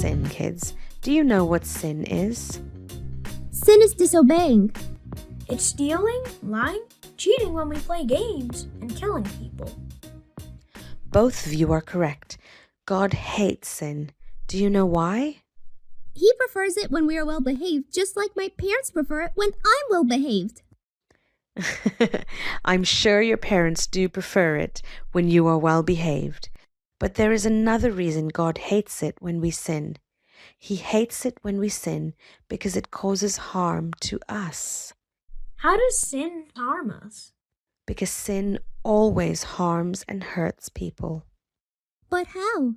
sin, kids? Do you know what sin is? Sin is disobeying. It's stealing, lying, cheating when we play games, and killing people. Both of you are correct. God hates sin. Do you know why? He prefers it when we are well behaved, just like my parents prefer it when I'm well behaved. I'm sure your parents do prefer it when you are well behaved. But there is another reason God hates it when we sin. He hates it when we sin because it causes harm to us. How does sin harm us? Because sin always harms and hurts people. But how?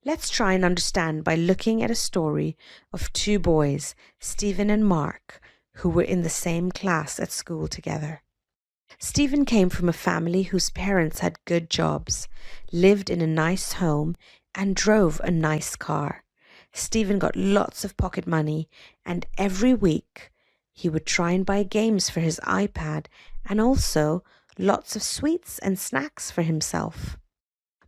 Let's try and understand by looking at a story of two boys, Stephen and Mark, who were in the same class at school together. Stephen came from a family whose parents had good jobs, lived in a nice home, and drove a nice car. Stephen got lots of pocket money, and every week he would try and buy games for his iPad and also lots of sweets and snacks for himself.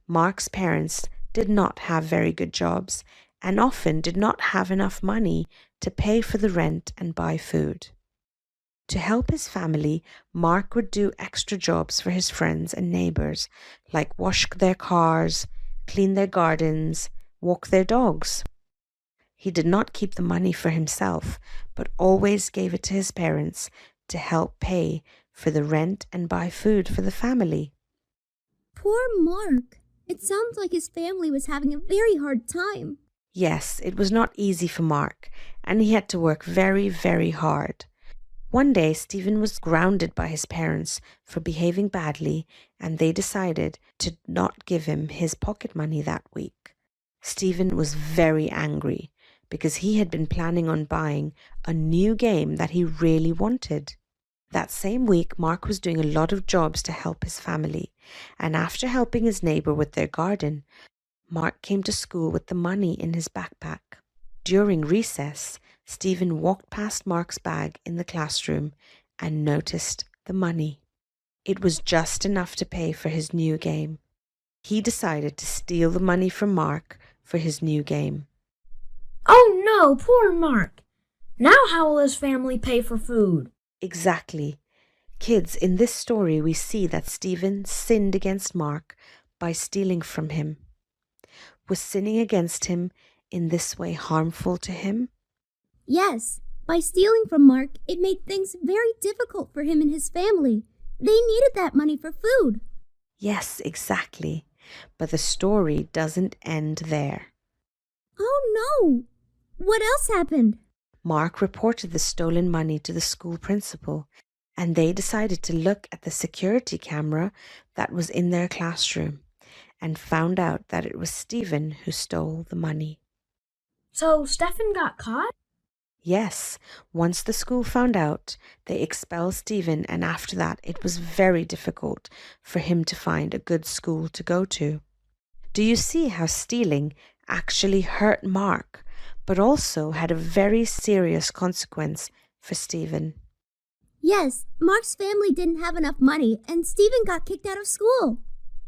Mark's parents did not have very good jobs and often did not have enough money to pay for the rent and buy food. To help his family, Mark would do extra jobs for his friends and neighbors, like wash their cars, clean their gardens, walk their dogs. He did not keep the money for himself, but always gave it to his parents to help pay for the rent and buy food for the family. Poor Mark. It sounds like his family was having a very hard time. Yes, it was not easy for Mark, and he had to work very, very hard. One day, Stephen was grounded by his parents for behaving badly, and they decided to not give him his pocket money that week. Stephen was very angry because he had been planning on buying a new game that he really wanted. That same week, Mark was doing a lot of jobs to help his family, and after helping his neighbor with their garden, Mark came to school with the money in his backpack. During recess, Stephen walked past Mark's bag in the classroom and noticed the money. It was just enough to pay for his new game. He decided to steal the money from Mark for his new game. Oh no, poor Mark. Now how will his family pay for food? Exactly. Kids, in this story we see that Stephen sinned against Mark by stealing from him. Was sinning against him in this way harmful to him? Yes, by stealing from Mark, it made things very difficult for him and his family. They needed that money for food. Yes, exactly. But the story doesn't end there. Oh no! What else happened? Mark reported the stolen money to the school principal, and they decided to look at the security camera that was in their classroom and found out that it was Stephen who stole the money. So Stephen got caught? Yes, once the school found out, they expelled Stephen, and after that it was very difficult for him to find a good school to go to. Do you see how stealing actually hurt Mark, but also had a very serious consequence for Stephen? Yes, Mark's family didn't have enough money and Stephen got kicked out of school.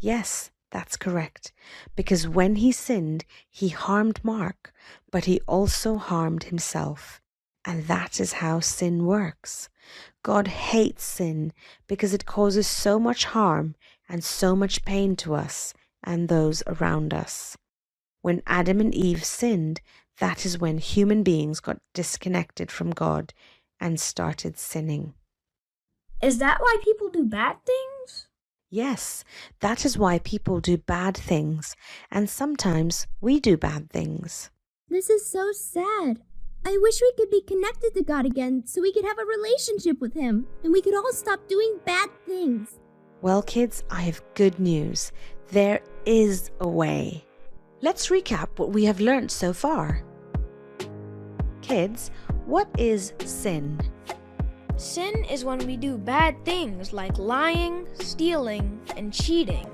Yes, that's correct. Because when he sinned, he harmed Mark, but he also harmed himself. And that is how sin works. God hates sin because it causes so much harm and so much pain to us and those around us. When Adam and Eve sinned, that is when human beings got disconnected from God and started sinning. Is that why people do bad things? Yes, that is why people do bad things, and sometimes we do bad things. This is so sad. I wish we could be connected to God again so we could have a relationship with Him and we could all stop doing bad things. Well, kids, I have good news. There is a way. Let's recap what we have learned so far. Kids, what is sin? Sin is when we do bad things like lying, stealing, and cheating.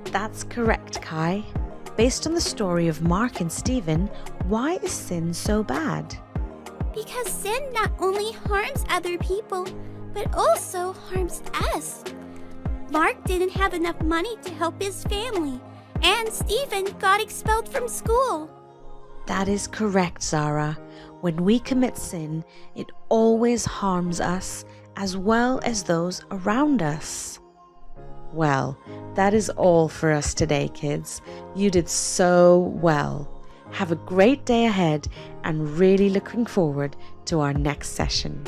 That's correct, Kai. Based on the story of Mark and Stephen, why is sin so bad? Because sin not only harms other people, but also harms us. Mark didn't have enough money to help his family, and Stephen got expelled from school. That is correct, Zara. When we commit sin, it always harms us as well as those around us. Well, that is all for us today, kids. You did so well. Have a great day ahead and really looking forward to our next session.